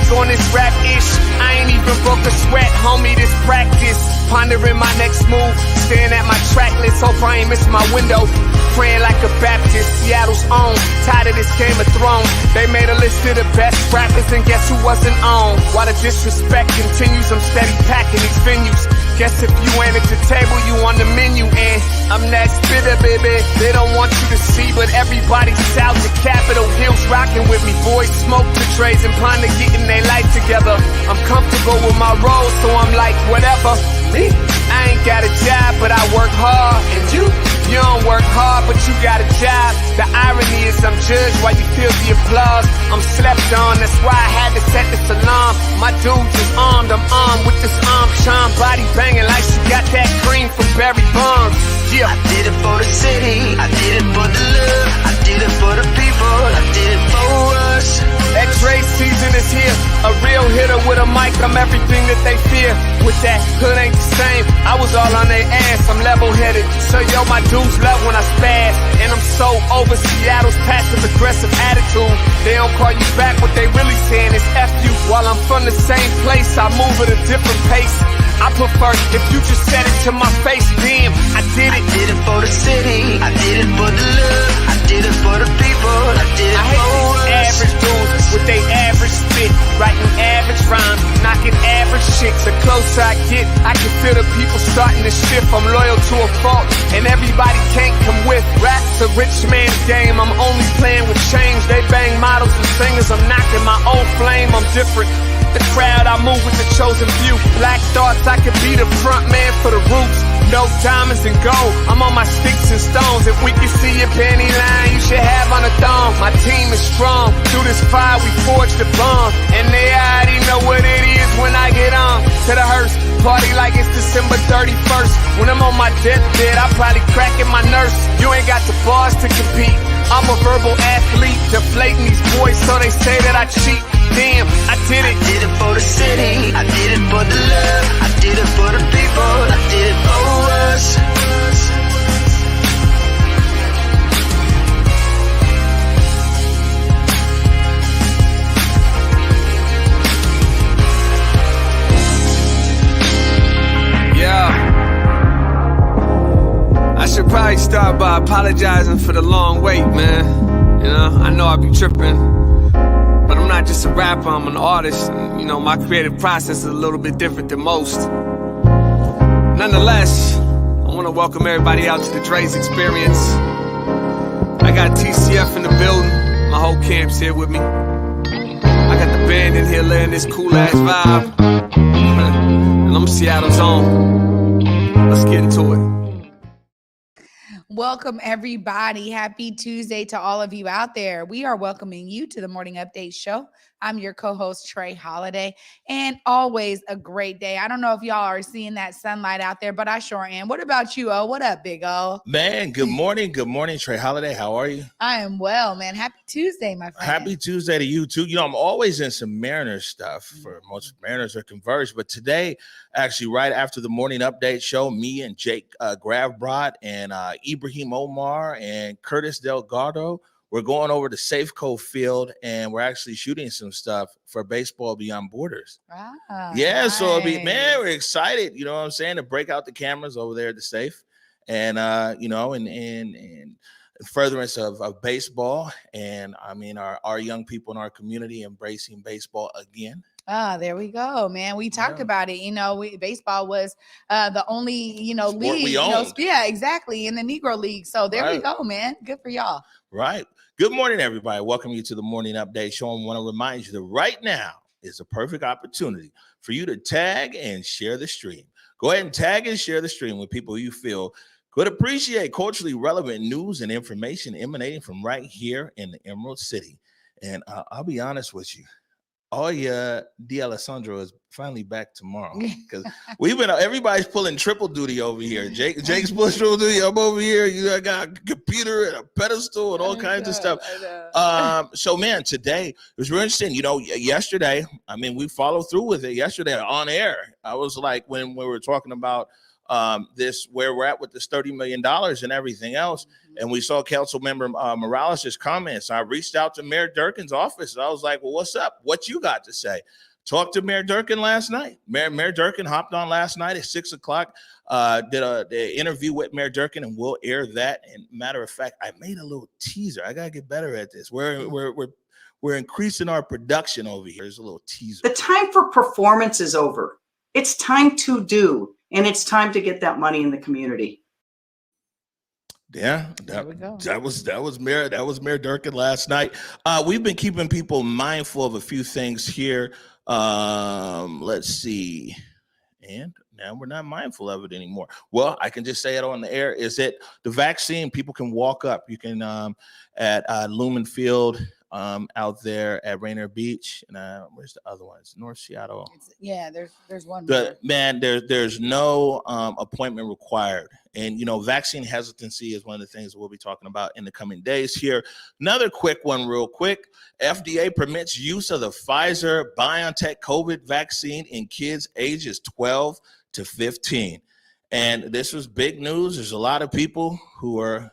back on this rap-ish. I ain't even broke a sweat, homie, this practice. Pondering my next move, staring at my track list. Hope I ain't missing my window. Praying like a Baptist, Seattle's own. Tired of this Game of Thrones. They made a list of the best rappers, and guess who wasn't on? While the disrespect continues, I'm steady packing these venues. Guess if you ain't at the table, you on the menu. And I'm that spitter, baby. They don't want you to see, but everybody's south of Capitol Hill's rocking with me. Boys smoke the trays and ponder getting their life together. I'm comfortable with my role, so I'm like, whatever. Me? I ain't got a job, but I work hard. And you don't work hard, but you got a job. The irony is I'm judged while you feel the applause. I'm slept on, that's why I had to set this alarm. My dudes is armed, I'm armed with this arm charm. Body banging like she got that cream from Barry Bonds. Yeah. I did it for the city, I did it for the love, I did it for the people, I did it for us. X-ray season is here, a real hitter with a mic, I'm everything that they fear. With that, hood ain't the same, I was all on their ass, I'm level-headed. So yo, my dudes love when I spaz, and I'm so over Seattle's passive-aggressive attitude. They don't call you back, what they really saying is F you. While I'm from the same place, I move at a different pace. I prefer if you just said it to my face, damn, I did it. I did it for the city, I did it for the love, I did it for the people, I did it for us. Average dudes with they average spit, writing average rhymes, knocking average chicks. The closer I get, I can feel the people starting to shift. I'm loyal to a fault, and everybody can't come with. Rap's a rich man's game, I'm only playing with change. They bang models and singers, I'm knocking my own flame, I'm different. The crowd, I move with the chosen few. Black thoughts, I could be the front man for the roots. No diamonds and gold, I'm on my sticks and stones. If we can see your penny line, you should have on a thong. My team is strong, through this fire we forged a bond. And they already know what it is when I get on. To the hearse, party like it's December 31st. When I'm on my deathbed, I probably cracking my nurse. You ain't got the bars to compete. I'm a verbal athlete, deflating these boys so they say that I cheat. Damn, I did it. I did it for the city, I did it for the love, I did it for the people, I did it for us. Yeah. I should probably start by apologizing for the long wait, man. You know, I know I be tripping. But I'm not just a rapper, I'm an artist. And, you know, my creative process is a little bit different than most. Nonetheless, I want to welcome everybody out to the Dre's Experience. I got TCF in the building. My whole camp's here with me. I got the band in here laying this cool-ass vibe. And I'm Seattle's own. Let's get into it. Welcome, everybody. Happy Tuesday to all of you out there. We are welcoming you to the Morning Update Show. I'm your co-host, Trey Holiday, and always a great day. I don't know if y'all are seeing that sunlight out there, but I sure am. What about you, O? What up, Big O? Man, good morning. Good morning, Trey Holiday. How are you? I am well, man. Happy Tuesday, my friend. Happy Tuesday to you, too. You know, I'm always in some Mariners stuff. For most Mariners are Converge, but today, actually, right after the Morning Update Show, me and Jake Gravbrot and Ibrahim Omar and Curtis Delgado, we're going over to Safeco Field, and we're actually shooting some stuff for Baseball Beyond Borders. Wow, yeah, nice. So man, we're excited, you know what I'm saying, to break out the cameras over there at the Safe, and you know, and furtherance of baseball, and I mean our young people in our community embracing baseball again. There we go, man. We talked about it. You know, baseball was the only, Sport league. We owned. Yeah, exactly. In the Negro League. So there we go, man. Good for y'all. Right. Good morning, everybody. Welcome you to the Morning Update Show. I want to remind you that right now is a perfect opportunity for you to tag and share the stream. Go ahead and tag and share the stream with people you feel could appreciate culturally relevant news and information emanating from right here in the Emerald City. And I'll be honest with you. D'Alessandro is finally back tomorrow because everybody's pulling triple duty over here. Jake's pulling triple duty. I'm over here. You got a computer and a pedestal and all kinds of stuff. So man, today it was really interesting. You know, yesterday, I mean, we followed through with it yesterday on air. I was like, when we were talking about this where we're at with this $30 million and everything else. And we saw Council Member Morales' comments. I reached out to Mayor Durkin's office. I was like, well, what's up? What you got to say? Talked to Mayor Durkin last night. Mayor Durkin hopped on last night at 6 o'clock, did an interview with Mayor Durkin, and we'll air that. And matter of fact, I made a little teaser. I got to get better at this. We're increasing our production over here. There's a little teaser. The time for performance is over. It's time to do, and it's time to get that money in the community. Yeah, that was Mayor Durkin last night. We've been keeping people mindful of a few things here. Let's see. And now we're not mindful of it anymore. Well, I can just say it on the air. Is it the vaccine? People can walk up. You can at Lumen Field out there at Rainier Beach. And where's the other ones? North Seattle. There's one. There's no appointment required. And, vaccine hesitancy is one of the things we'll be talking about in the coming days here. Another quick one real quick. FDA permits use of the Pfizer-BioNTech COVID vaccine in kids ages 12 to 15. And this was big news. There's a lot of people who are,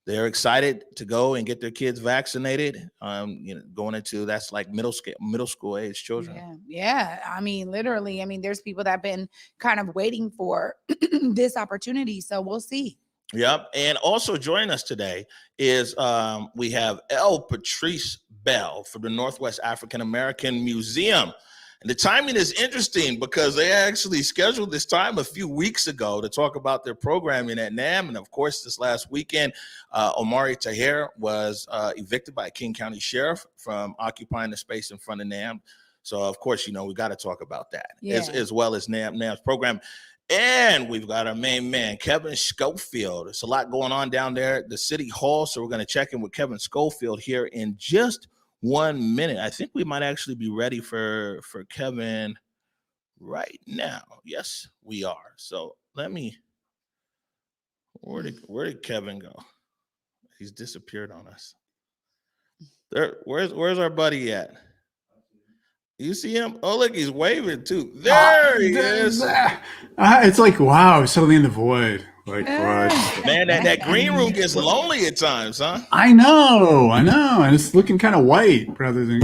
they're excited to go and get their kids vaccinated. Going into that's like middle school age children. Yeah. I mean, literally. I mean, there's people that have been kind of waiting for this opportunity. So we'll see. Yep. And also joining us today is we have L. Patrice Bell from the Northwest African American Museum. And the timing is interesting because they actually scheduled this time a few weeks ago to talk about their programming at NAM. And of course, this last weekend, Omari Tahir was evicted by a King County Sheriff from occupying the space in front of NAM. So of course, we got to talk about that as well as NAM's program. And we've got our main man, Kevin Schofield. There's a lot going on down there at the City Hall. So we're going to check in with Kevin Schofield here in just 1 minute. I think we might actually be ready for Kevin right now. Yes, we are. So where did Kevin go? He's disappeared on us. Where's our buddy at? You see him? Oh, look, he's waving too. There he is. It's like, wow, suddenly in the void. Like, man, that green room gets lonely at times, huh? I know, and it's looking kind of white rather than.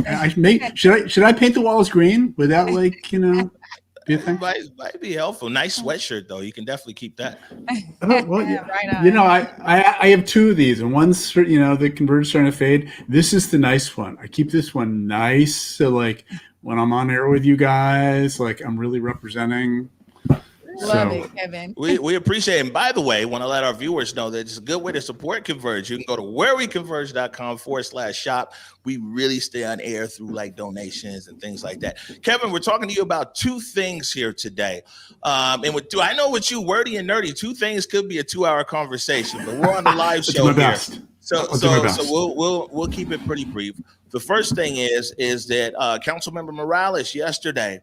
Should I paint the walls green? Would that be a thing? Might be helpful. Nice sweatshirt though. You can definitely keep that. Right on. I have two of these, and one's the Converge starting to fade. This is the nice one. I keep this one nice, so like when I'm on air with you guys, like I'm really representing. Love it, Kevin. We appreciate it. And by the way, want to let our viewers know that it's a good way to support Converge. You can go to whereweconverge.com/shop. We really stay on air through like donations and things like that. Kevin, we're talking to you about two things here today. I know with you, wordy and nerdy, two things could be a 2-hour conversation, but we're on the live show here. Best. So we'll keep it pretty brief. The first thing is that Councilmember Morales yesterday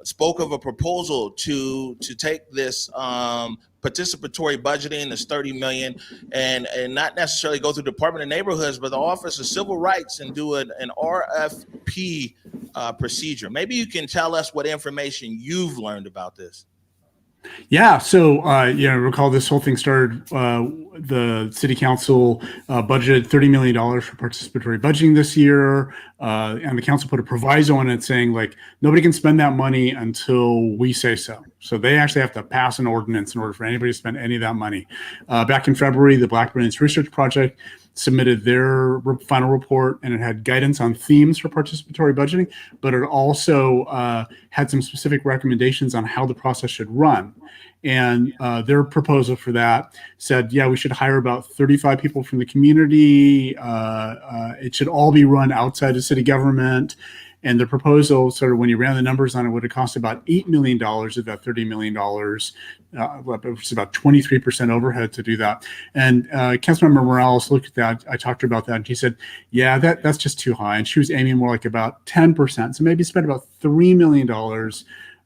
spoke of a proposal to take this participatory budgeting, this $30 million, and not necessarily go through Department of Neighborhoods, but the Office of Civil Rights and do an RFP procedure. Maybe you can tell us what information you've learned about this. Yeah. So, recall this whole thing started, the city council budgeted $30 million for participatory budgeting this year. And the council put a proviso on it saying like, nobody can spend that money until we say so. So they actually have to pass an ordinance in order for anybody to spend any of that money. Back in February, the Black Brilliance Research Project submitted their final report, and it had guidance on themes for participatory budgeting, but it also had some specific recommendations on how the process should run. And their proposal for that said, we should hire about 35 people from the community. It should all be run outside of city government. And the proposal, sort of when you ran the numbers on it, would have cost about $8 million of that $30 million, which is about 23% overhead to do that. And Councilmember Morales looked at that. I talked to her about that, and she said, that's just too high. And she was aiming more like about 10%. So maybe spend about $3 million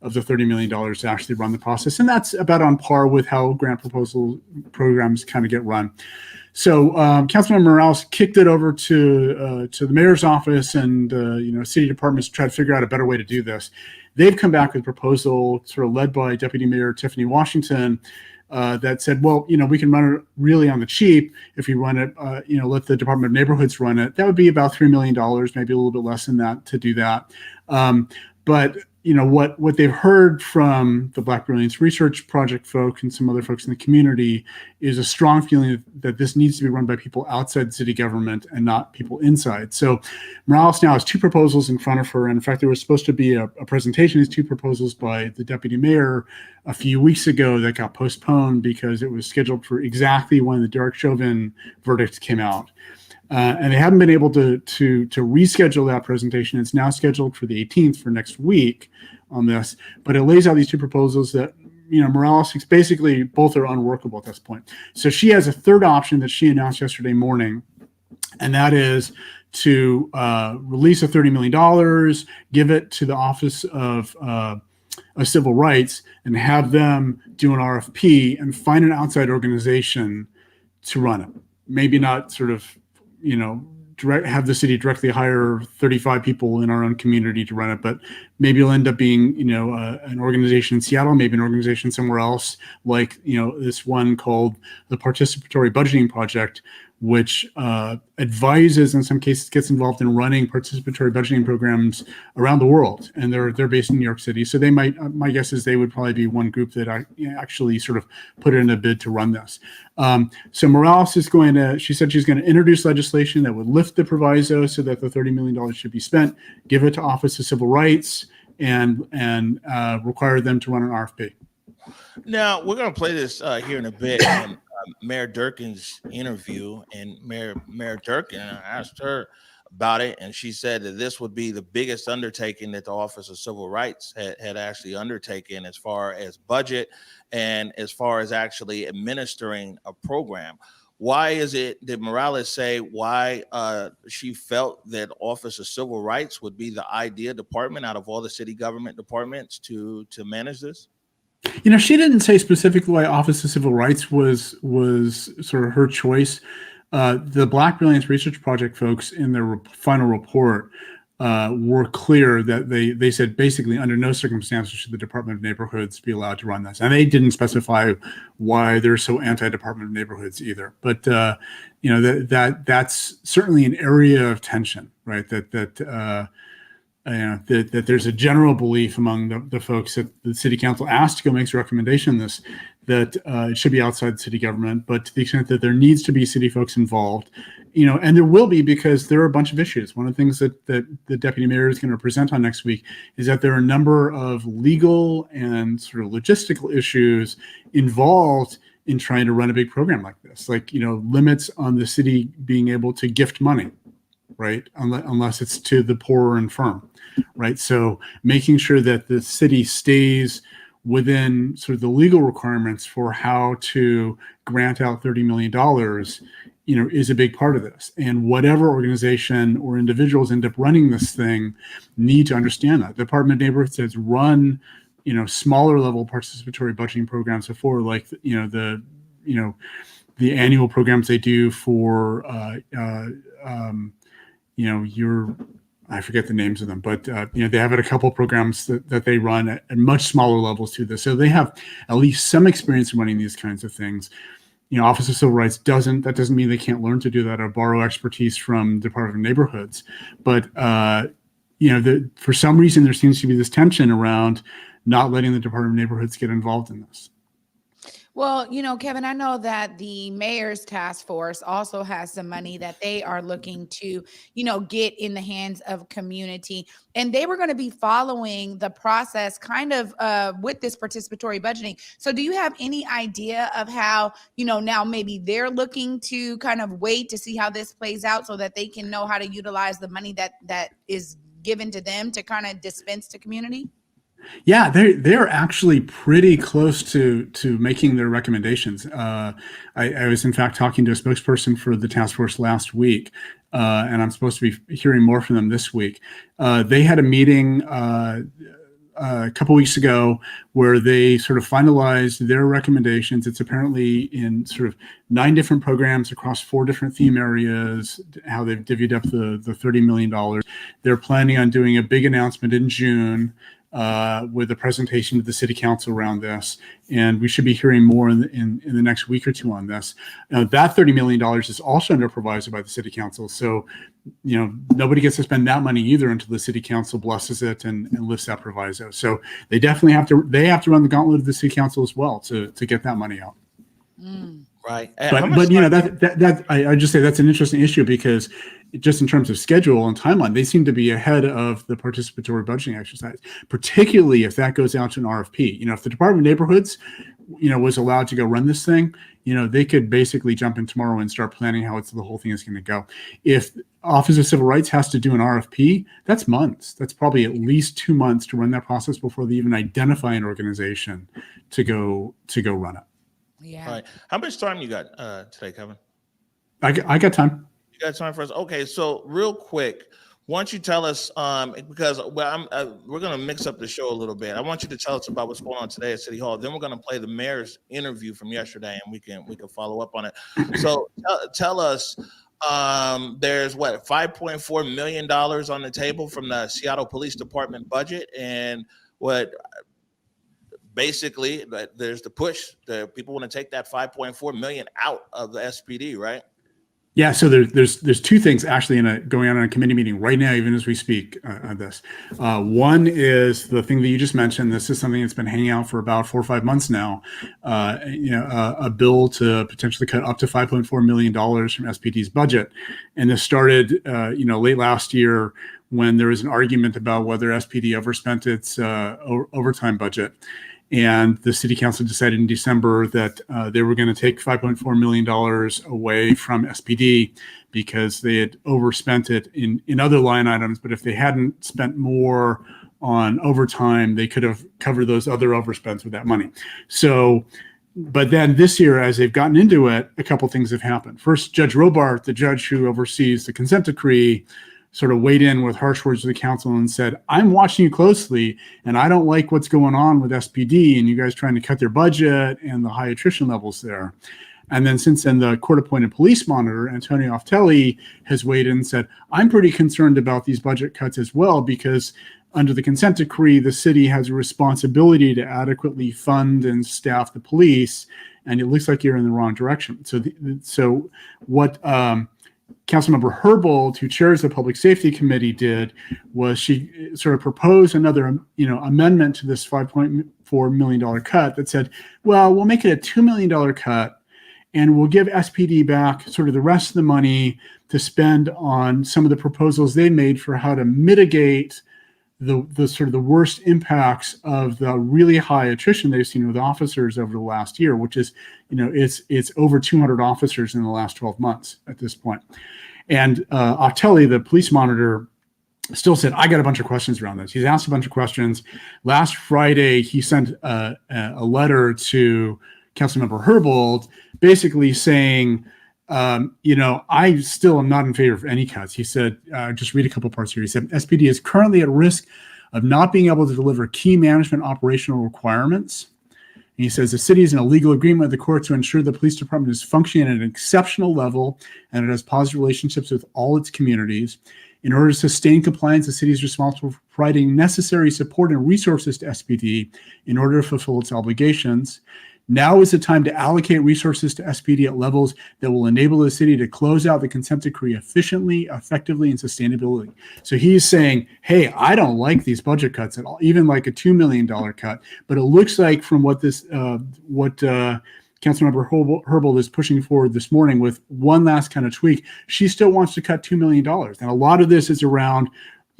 of the $30 million to actually run the process. And that's about on par with how grant proposal programs kind of get run. So Councilmember Morales kicked it over to the mayor's office and city departments to try to figure out a better way to do this. they've come back with a proposal sort of led by Deputy Mayor Tiffany Washington that said, well, we can run it really on the cheap if we run it, let the Department of Neighborhoods run it. That would be about $3 million, maybe a little bit less than that to do that. But what they've heard from the Black Brilliance Research Project folk and some other folks in the community is a strong feeling that this needs to be run by people outside city government and not people inside. So Morales now has two proposals in front of her. And in fact, there was supposed to be a presentation of these two proposals by the deputy mayor a few weeks ago that got postponed because it was scheduled for exactly when the Derek Chauvin verdict came out. And they haven't been able to reschedule that presentation. It's now scheduled for the 18th for next week on this, but it lays out these two proposals that, Morales thinks basically both are unworkable at this point. So she has a third option that she announced yesterday morning, and that is to release a $30 million, give it to the Office of Civil Rights and have them do an RFP and find an outside organization to run it. Maybe not sort of have the city directly hire 35 people in our own community to run it, but maybe it'll end up being, an organization in Seattle, maybe an organization somewhere else, like, this one called the Participatory Budgeting Project, which advises, in some cases, gets involved in running participatory budgeting programs around the world, and they're based in New York City. So they might, my guess is they would probably be one group that actually sort of put in a bid to run this. So Morales is she said she's going to introduce legislation that would lift the proviso so that the $30 million should be spent, give it to Office of Civil Rights, and require them to run an RFP. Now, we're going to play this here in a bit. Mayor Durkin's interview, and Mayor Durkin, I asked her about it, and she said that this would be the biggest undertaking that the Office of Civil Rights had actually undertaken as far as budget and as far as actually administering a program. Why is it, did Morales say why she felt that Office of Civil Rights would be the ideal department out of all the city government departments to manage this? She didn't say specifically why Office of Civil Rights was sort of her choice. The Black Brilliance Research Project folks in their final report were clear that they said basically under no circumstances should the Department of Neighborhoods be allowed to run this. And they didn't specify why they're so anti-Department of Neighborhoods either. But that's certainly an area of tension, right? That there's a general belief among the folks that the city council asked to go make a recommendation on this, that it should be outside city government, but to the extent that there needs to be city folks involved, and there will be, because there are a bunch of issues. One of the things that the deputy mayor is going to present on next week is that there are a number of legal and sort of logistical issues involved in trying to run a big program like this, like, limits on the city being able to gift money, right? Unless it's to the poor and infirm, right? So making sure that the city stays within sort of the legal requirements for how to grant out $30 million, is a big part of this. And whatever organization or individuals end up running this thing need to understand that. The Department of Neighborhoods has run, smaller level participatory budgeting programs before, like, the annual programs they do for, I forget the names of them, but they have a couple programs that they run at much smaller levels to this. So they have at least some experience in running these kinds of things. Office of Civil Rights doesn't mean they can't learn to do that or borrow expertise from Department of Neighborhoods. But for some reason there seems to be this tension around not letting the Department of Neighborhoods get involved in this. Well, Kevin, I know that the mayor's task force also has some money that they are looking to, get in the hands of community. And they were going to be following the process kind of with this participatory budgeting. So do you have any idea of how, now maybe they're looking to kind of wait to see how this plays out so that they can know how to utilize the money that is given to them to kind of dispense to community? Yeah, they're actually pretty close to making their recommendations. I was in fact talking to a spokesperson for the task force last week, and I'm supposed to be hearing more from them this week. They had a meeting a couple weeks ago where they sort of finalized their recommendations. It's apparently in sort of 9 different programs across 4 different theme areas, how they've divvied up the $30 million. They're planning on doing a big announcement in June with a presentation to the city council around this. And we should be hearing more in the next week or two on this. That $30 million is also under proviso by the city council. So, nobody gets to spend that money either until the city council blesses it and lifts that proviso. So they definitely have to run the gauntlet of the city council as well to get that money out. Right. But I just say that's an interesting issue because just in terms of schedule and timeline, they seem to be ahead of the participatory budgeting exercise, particularly if that goes out to an RFP. If the Department of Neighborhoods, was allowed to go run this thing, they could basically jump in tomorrow and start planning how the whole thing is going to go. If Office of Civil Rights has to do an RFP, that's months. That's probably at least 2 months to run that process before they even identify an organization to go run it. Yeah. All right. How much time you got today, Kevin? I got time. You got time for us? Okay. So real quick, why don't you tell us, because we're going to mix up the show a little bit. I want you to tell us about what's going on today at City Hall. Then we're going to play the mayor's interview from yesterday, and we can follow up on it. So tell us, there's $5.4 million on the table from the Seattle Police Department budget, and basically there's the push. The people want to take that $5.4 million out of the SPD, right? Yeah, so there's two things actually going on in a committee meeting right now, even as we speak on this. One is the thing that you just mentioned. This is something that's been hanging out for about 4 or 5 months now. A bill to potentially cut up to $5.4 million from SPD's budget, and this started late last year when there was an argument about whether SPD overspent its overtime budget. And the city council decided in December that they were going to take $5.4 million away from SPD because they had overspent it in other line items. But if they hadn't spent more on overtime, they could have covered those other overspends with that money. So, but then this year, as they've gotten into it, a couple things have happened. First, Judge Robart, the judge who oversees the consent decree, sort of weighed in with harsh words to the council and said, I'm watching you closely and I don't like what's going on with SPD and you guys trying to cut their budget and the high attrition levels there. And then since then, the court-appointed police monitor, Antonio Oftelli, has weighed in and said, I'm pretty concerned about these budget cuts as well because under the consent decree, the city has a responsibility to adequately fund and staff the police, and it looks like you're in the wrong direction. So what Councilmember Herbold, who chairs the Public Safety Committee, did was she sort of proposed another, amendment to this $5.4 million cut that said, well, we'll make it a $2 million cut and we'll give SPD back sort of the rest of the money to spend on some of the proposals they made for how to mitigate the sort of the worst impacts of the really high attrition they've seen with officers over the last year, which is, it's over 200 officers in the last 12 months at this point. And Octelli, the police monitor, still said, I got a bunch of questions around this. He's asked a bunch of questions. Last Friday, he sent a letter to Councilmember Herbold basically saying, I still am not in favor of any cuts. He said, just read a couple parts here. He said, SPD is currently at risk of not being able to deliver key management operational requirements. And he says the city is in a legal agreement with the court to ensure the police department is functioning at an exceptional level and it has positive relationships with all its communities. In order to sustain compliance, the city is responsible for providing necessary support and resources to SPD in order to fulfill its obligations. Now is the time to allocate resources to SPD at levels that will enable the city to close out the consent decree efficiently, effectively, and sustainability. So he's saying, hey, I don't like these budget cuts at all, even like a $2 million cut. But it looks like from what Councilmember Herbold is pushing forward this morning with one last kind of tweak, she still wants to cut $2 million. And a lot of this is around,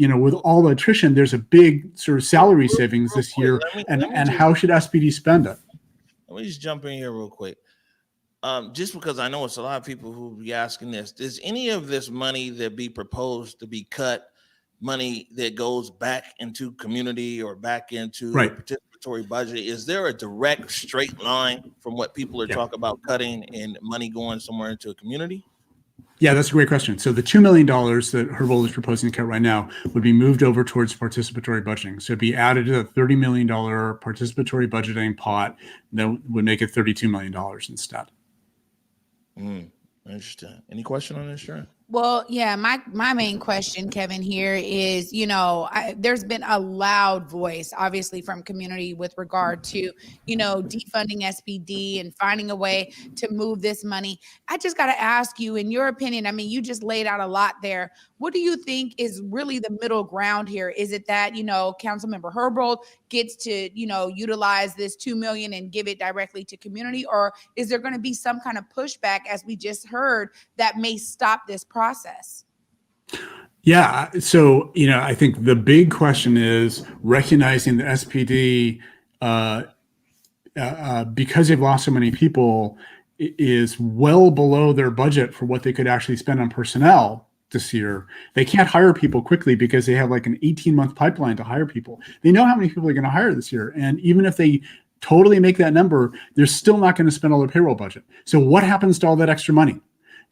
with all the attrition, there's a big sort of salary savings this year. And how should SPD spend it? Let me just jump in here real quick. Just because I know it's a lot of people who will be asking this, does any of this money that be proposed to be cut, money that goes back into community or back into participatory budget, is there a direct straight line from what people are talking about cutting and money going somewhere into a community? Yeah, that's a great question. So the $2 million that Herbold is proposing to cut right now would be moved over towards participatory budgeting. So it'd be added to the $30 million participatory budgeting pot that would make it $32 million instead. Interesting. Any question on this, Sharon? Well, yeah, my main question, Kevin, here is, there's been a loud voice, obviously, from community with regard to, defunding SPD and finding a way to move this money. I just got to ask you, in your opinion, I mean, you just laid out a lot there. What do you think is really the middle ground here? Is it that, Councilmember Herbold gets to, utilize this $2 million and give it directly to community? Or is there going to be some kind of pushback, as we just heard, that may stop this process? Yeah. So, I think the big question is recognizing the SPD, because they've lost so many people, is well below their budget for what they could actually spend on personnel this year. They can't hire people quickly because they have like an 18-month pipeline to hire people. They know how many people they're going to hire this year. And even if they totally make that number, they're still not going to spend all their payroll budget. So what happens to all that extra money?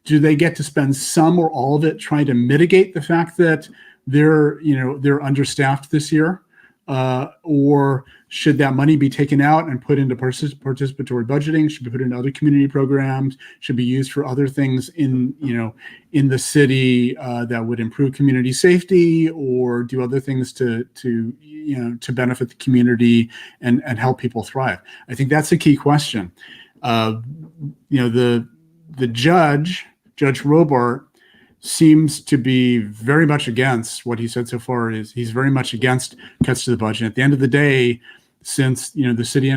Do they get to spend some or all of it trying to mitigate the fact that they're understaffed this year? Or should that money be taken out and put into participatory budgeting? Should be put into other community programs? Should be used for other things in the city that would improve community safety, or do other things to benefit the community and help people thrive? I think that's the key question. The Judge Robart, seems to be very much against what he said so far. Is he's very much against cuts to the budget. At the end of the day, since the city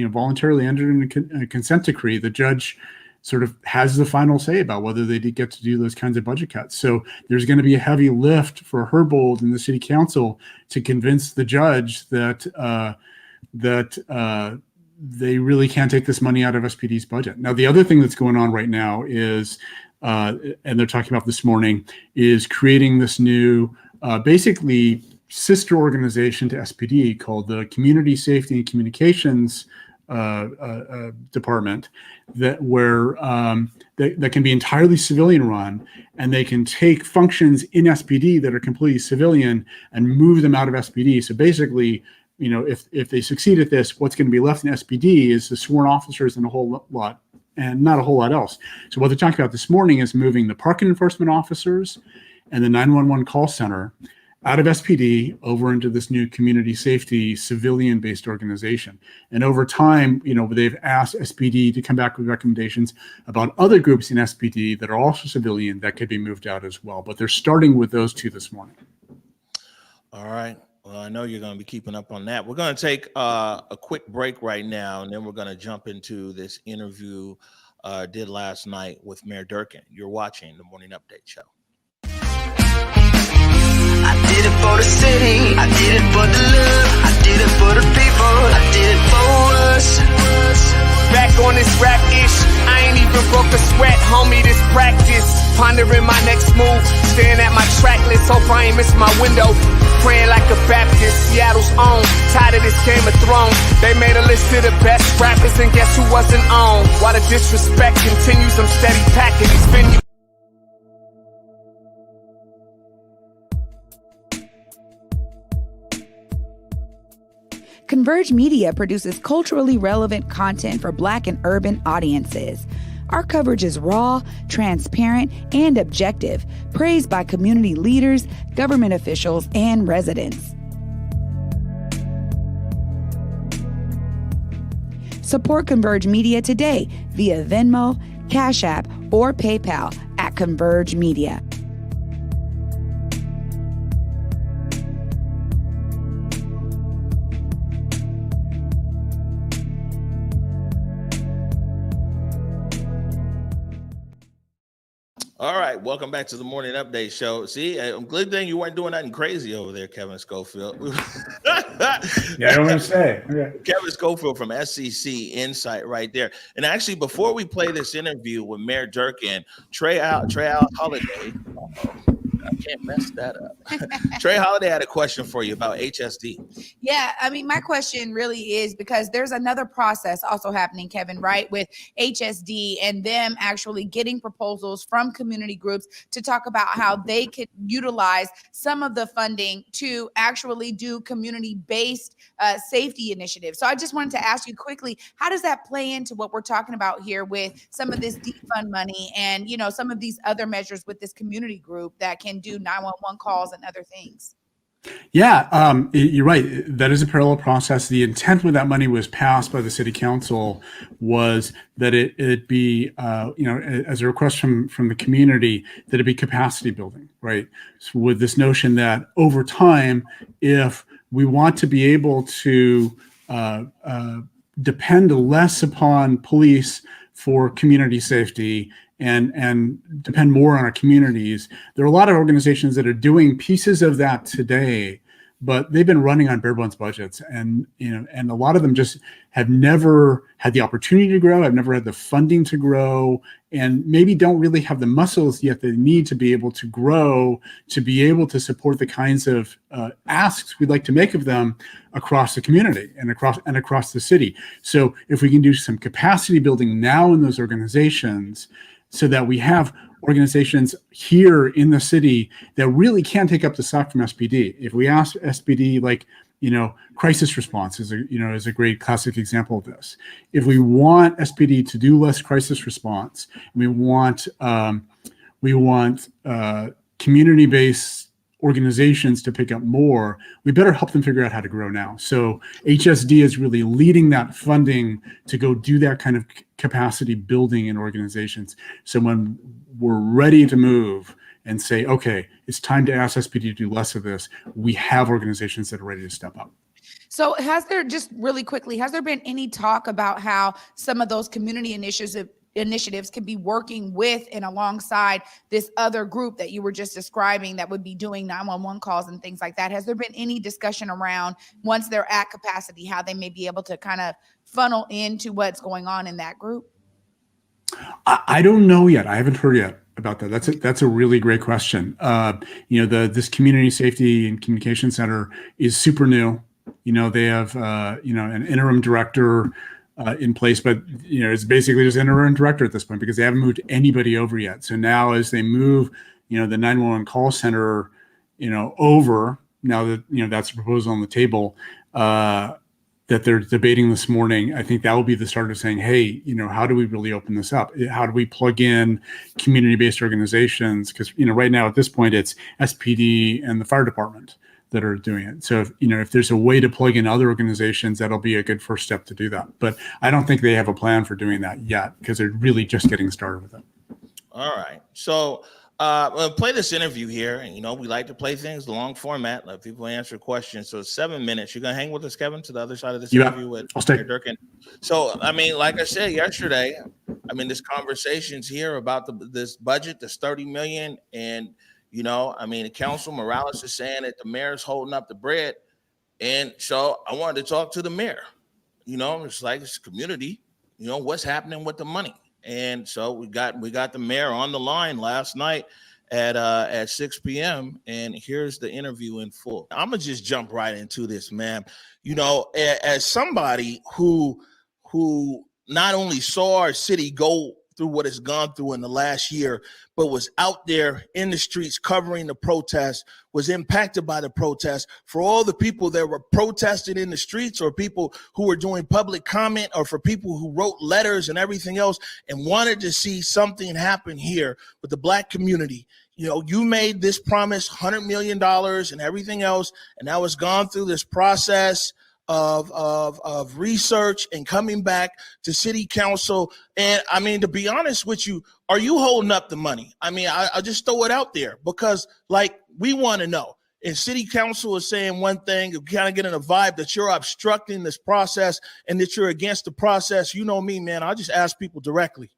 voluntarily entered into a consent decree, the judge sort of has the final say about whether they get to do those kinds of budget cuts. So there's going to be a heavy lift for Herbold and the city council to convince the judge that they really can't take this money out of SPD's budget. Now, the other thing that's going on right now is, and they're talking about this morning, is creating this new, basically sister organization to SPD called the Community Safety and Communications Department, that can be entirely civilian run, and they can take functions in SPD that are completely civilian and move them out of SPD. So basically, if they succeed at this, what's going to be left in SPD is the sworn officers and a whole lot, and not a whole lot else. So what they're talking about this morning is moving the parking enforcement officers and the 911 call center out of SPD over into this new community safety civilian-based organization. And over time, they've asked SPD to come back with recommendations about other groups in SPD that are also civilian that could be moved out as well. But they're starting with those two this morning. All right. Well, I know you're going to be keeping up on that. We're going to take a quick break right now, and then we're going to jump into this interview I did last night with Mayor Durkin. You're watching the Morning Update Show. I did it for the city, I did it for the love, I did it for the people, I did it for us. Back on this rap ish, I ain't even broke a sweat, homie, this practice. Pondering my next move, staring at my track list, hope I ain't miss my window. Praying like a Baptist, Seattle's own. Tired of this Game of Thrones. They made a list of the best rappers, and guess who wasn't on? While the disrespect continues, I'm steady packing these venues. Converge Media produces culturally relevant content for Black and urban audiences. Our coverage is raw, transparent, and objective, praised by community leaders, government officials, and residents. Support Converge Media today via Venmo, Cash App, or PayPal at Converge Media. All right, welcome back to the Morning Update Show. See, I'm glad thing you weren't doing nothing crazy over there, Kevin Schofield. Yeah, I don't want to say. Okay. Kevin Schofield from SCC Insight right there. And actually, before we play this interview with Mayor Durkin, Trey Holiday, I can't mess that up. Trey Holiday had a question for you about HSD. Yeah, I mean, my question really is because there's another process also happening, Kevin, right, with HSD and them actually getting proposals from community groups to talk about how they could utilize some of the funding to actually do community-based safety initiatives. So I just wanted to ask you quickly, how does that play into what we're talking about here with some of this defund money and, you know, some of these other measures with this community group that can do 911 calls and other things? Yeah, you're right. That is a parallel process. The intent when that money was passed by the city council was that it be, as a request from the community, that it be capacity building, right? So with this notion that over time, if we want to be able to depend less upon police for community safety and depend more on our communities. There are a lot of organizations that are doing pieces of that today, but they've been running on bare bones budgets, and a lot of them just have never had the opportunity to grow, have never had the funding to grow, and maybe don't really have the muscles yet they need to be able to grow, to be able to support the kinds of asks we'd like to make of them across the community and across the city. So if we can do some capacity building now in those organizations, so that we have organizations here in the city that really can take up the slack from SPD. If we ask SPD, like, crisis response is a great classic example of this. If we want SPD to do less crisis response, we want community-based organizations to pick up more, we better help them figure out how to grow now. So HSD is really leading that funding to go do that kind of capacity building in organizations. So when we're ready to move and say, okay, it's time to ask SPD to do less of this, we have organizations that are ready to step up. So has there, just really quickly, has there been any talk about how some of those community initiatives can be working with and alongside this other group that you were just describing that would be doing 911 calls and things like that? Has there been any discussion around, once they're at capacity, how they may be able to kind of funnel into what's going on in that group? I don't know yet. I haven't heard yet about that. That's a really great question. This Community Safety and Communication Center is super new. They have an interim director in place, but it's basically just interim director at this point because they haven't moved anybody over yet. So now, as they move, the 911 call center, over, now that that's a proposal on the table that they're debating this morning, I think that will be the start of saying, hey, how do we really open this up? How do we plug in community-based organizations? Because right now at this point, it's SPD and the fire department that are doing it. So if there's a way to plug in other organizations, that'll be a good first step to do that. But I don't think they have a plan for doing that yet because they're really just getting started with it. All right. So we'll play this interview here. And, we like to play things long format, let people answer questions. So it's 7 minutes. You're going to hang with us, Kevin, to the other side of this interview with Mr. Durkin. So, like I said yesterday, this conversation's here about this budget, this $30 million. And, the council, Morales is saying that the mayor's holding up the bread. And so I wanted to talk to the mayor. It's like it's community, what's happening with the money. And so we got the mayor on the line last night at 6 p.m. And here's the interview in full. I'm gonna just jump right into this, man. As somebody who not only saw our city go through what it's gone through in the last year, but was out there in the streets covering the protests, was impacted by the protests, for all the people that were protesting in the streets or people who were doing public comment or for people who wrote letters and everything else and wanted to see something happen here with the Black community. You made this promise, $100 million and everything else, and now it's gone through this process of research and coming back to city council. And to be honest with you, are you holding up the money? I'll just throw it out there because we want to know. And city council is saying one thing, you're kind of getting a vibe that you're obstructing this process and that you're against the process. You know me, man. I'll just ask people directly.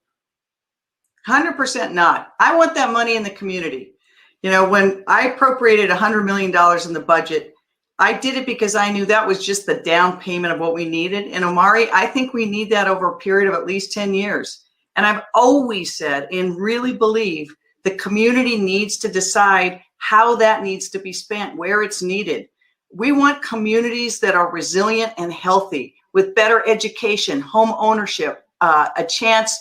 100% not. I want that money in the community. When I appropriated $100 million in the budget, I did it because I knew that was just the down payment of what we needed. And Omari, I think we need that over a period of at least 10 years. And I've always said and really believe the community needs to decide how that needs to be spent, where it's needed. We want communities that are resilient and healthy, with better education, home ownership, a chance,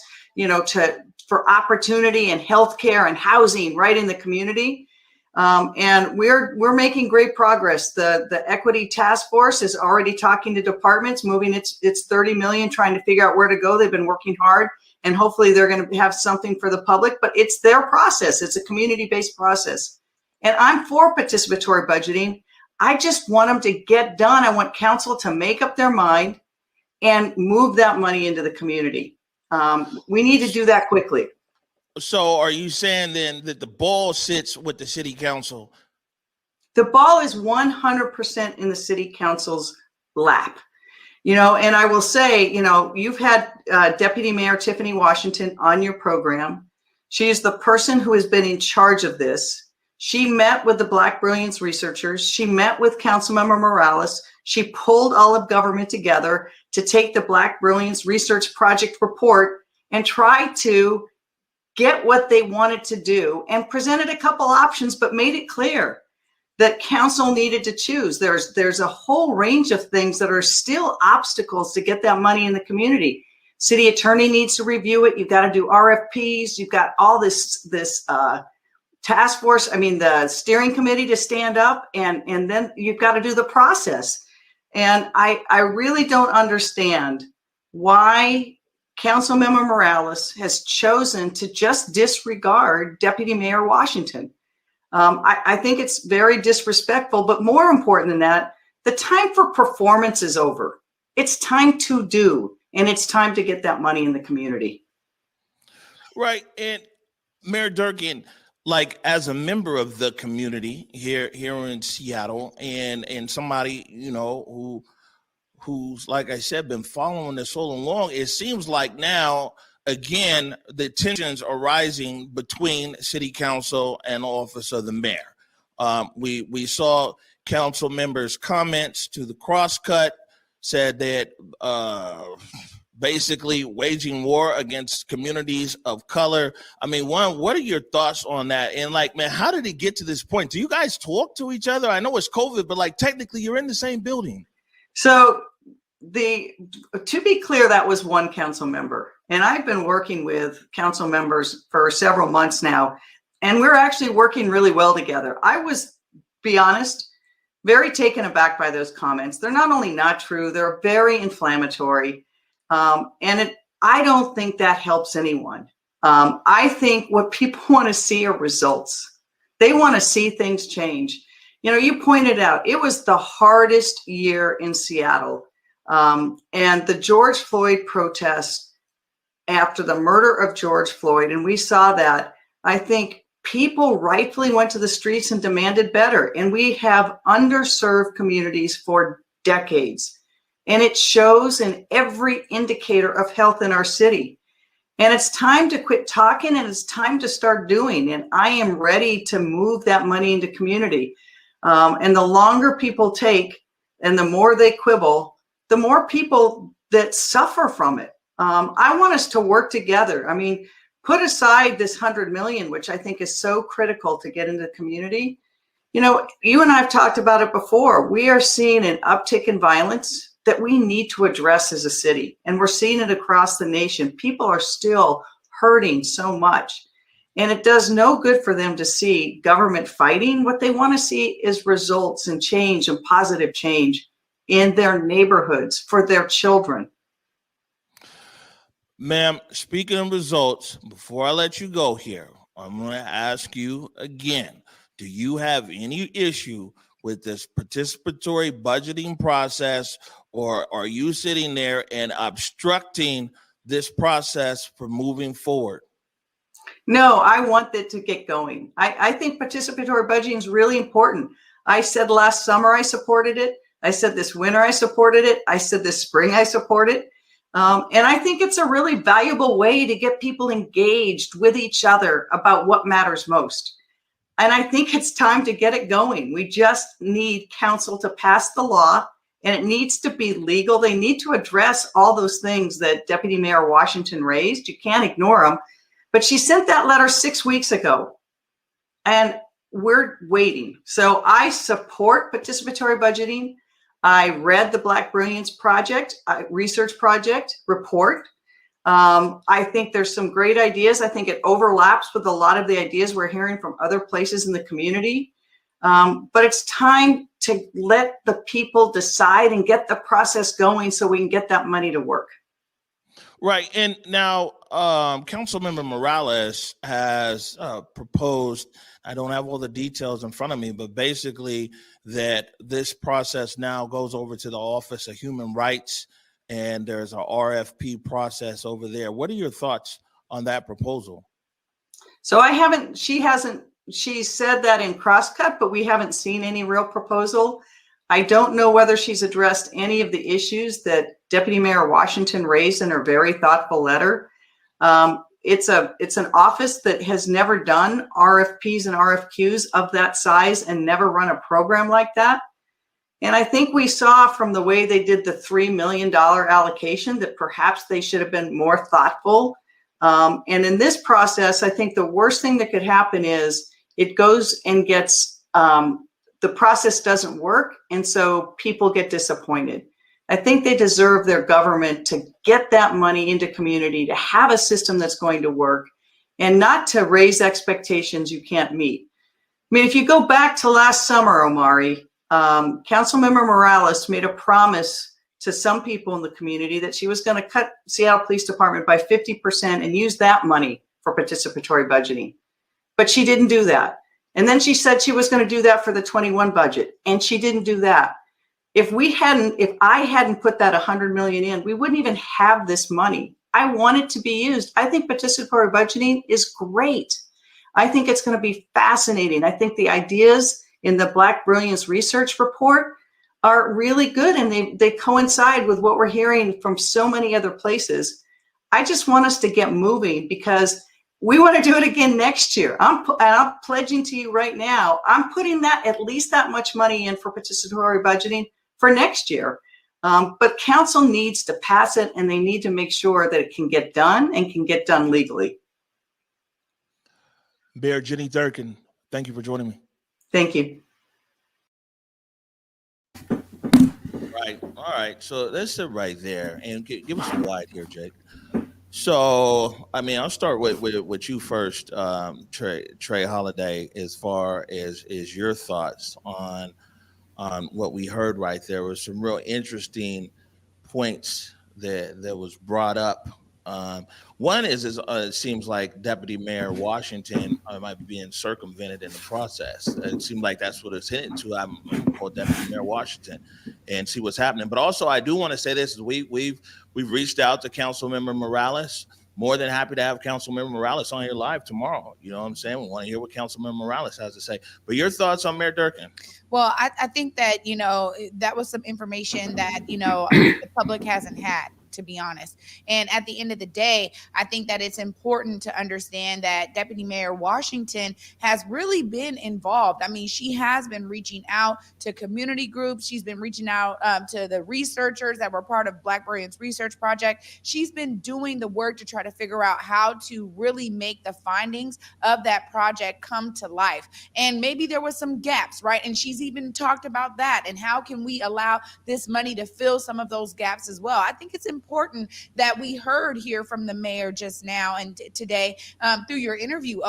for opportunity and healthcare and housing right in the community. And we're making great progress. The Equity Task Force is already talking to departments, moving its 30 million, trying to figure out where to go. They've been working hard, and hopefully they're going to have something for the public. But it's their process. It's a community-based process. And I'm for participatory budgeting. I just want them to get done. I want council to make up their mind and move that money into the community. We need to do that quickly. So are you saying then that the ball sits with the city council? The ball is 100% in the city council's lap. And I will say, you've had Deputy Mayor Tiffany Washington on your program. She is the person who has been in charge of this. She met with the Black Brilliance researchers. She met with Councilmember Morales. She pulled all of government together to take the Black Brilliance Research Project report and try to get what they wanted to do, and presented a couple options, but made it clear that council needed to choose. There's a whole range of things that are still obstacles to get that money in the community. City attorney needs to review it. You've got to do RFPs. You've got all this task force, the steering committee to stand up, and then you've got to do the process. And I really don't understand why Councilmember Morales has chosen to just disregard Deputy Mayor Washington. I think it's very disrespectful, but more important than that, the time for performance is over. It's time to do, and it's time to get that money in the community. Right. And Mayor Durkin, like as a member of the community here in Seattle, and somebody, who's, like I said, been following this all along, it seems like now, again, the tensions are rising between city council and office of the mayor. We saw council members' comments to the crosscut, said that basically waging war against communities of color. What are your thoughts on that? And how did it get to this point? Do you guys talk to each other? I know it's COVID, but technically you're in the same building. So to be clear, that was one council member, and I've been working with council members for several months now, and we're actually working really well together. I was, be honest, very taken aback by those comments. They're not only not true, they're very inflammatory. I don't think that helps anyone. I think what people want to see are results. They want to see things change. You pointed out, it was the hardest year in Seattle. And the George Floyd protest after the murder of George Floyd, and we saw that, I think people rightfully went to the streets and demanded better. And we have underserved communities for decades. And it shows in every indicator of health in our city. And it's time to quit talking, and it's time to start doing. And I am ready to move that money into community. And the longer people take and the more they quibble, the more people that suffer from it. I want us to work together. Put aside this 100 million, which I think is so critical to get into the community. You and I have talked about it before. We are seeing an uptick in violence that we need to address as a city. And we're seeing it across the nation. People are still hurting so much. And it does no good for them to see government fighting. What they want to see is results and change and positive change in their neighborhoods for their children. Ma'am, speaking of results, before I let you go here, I'm going to ask you again, do you have any issue with this participatory budgeting process, or are you sitting there and obstructing this process from moving forward? No, I want that to get going. I think participatory budgeting is really important. I said last summer I supported it. I said this winter I supported it. I said this spring I support it. And I think it's a really valuable way to get people engaged with each other about what matters most. And I think it's time to get it going. We just need council to pass the law, and it needs to be legal. They need to address all those things that Deputy Mayor Washington raised. You can't ignore them. But she sent that letter 6 weeks ago. And we're waiting. So I support participatory budgeting. I read the Black Brilliance Project, research project report. I think there's some great ideas. I think it overlaps with a lot of the ideas we're hearing from other places in the community. But it's time to let the people decide and get the process going so we can get that money to work. Right. And now Councilmember Morales has proposed, I don't have all the details in front of me, but basically that this process now goes over to the Office of Human Rights, and there's a RFP process over there. What are your thoughts on that proposal? So she said that in crosscut, but we haven't seen any real proposal. I don't know whether she's addressed any of the issues that Deputy Mayor Washington raised in her very thoughtful letter. It's an office that has never done RFPs and RFQs of that size and never run a program like that. And I think we saw from the way they did the $3 million allocation that perhaps they should have been more thoughtful. And in this process, I think the worst thing that could happen is it goes and gets, the process doesn't work. And so people get disappointed. I think they deserve their government to get that money into community, to have a system that's going to work, and not to raise expectations you can't meet. I mean, if you go back to last summer, Omari, Councilmember Morales made a promise to some people in the community that she was going to cut Seattle Police Department by 50% and use that money for participatory budgeting. But she didn't do that. And then she said she was going to do that for the 21 budget, and she didn't do that. If I hadn't put that 100 million in, we wouldn't even have this money. I want it to be used. I think participatory budgeting is great. I think it's going to be fascinating. I think the ideas in the Black Brilliance research report are really good, and they coincide with what we're hearing from so many other places. I just want us to get moving because we want to do it again next year. I'm pledging to you right now, I'm putting at least that much money in for participatory budgeting for next year. But council needs to pass it, and they need to make sure that it can get done and can get done legally. Mayor Jenny Durkin, thank you for joining me. Thank you. Right. All right. So let's sit right there and give us a ride here, Jake. So, I mean, I'll start with you first, Trey Holiday, as far as your thoughts on what we heard right there. Was some real interesting points that was brought up. One is it seems like Deputy Mayor Washington might be being circumvented in the process. It seemed like that's what it's heading to. I'm going to call Deputy Mayor Washington and see what's happening. But also, I do want to say this: we've reached out to Councilmember Morales. More than happy to have Councilmember Morales on here live tomorrow. You know what I'm saying? We want to hear what Councilmember Morales has to say. But your thoughts on Mayor Durkin? Well, I think that, that was some information that, the public hasn't had, to be honest. And at the end of the day, I think that it's important to understand that Deputy Mayor Washington has really been involved. I mean, she has been reaching out to community groups. She's been reaching out to the researchers that were part of Black Brilliance Research Project. She's been doing the work to try to figure out how to really make the findings of that project come to life. And maybe there was some gaps, right? And she's even talked about that. And how can we allow this money to fill some of those gaps as well? I think it's important that we heard here from the mayor just now and today through your interview,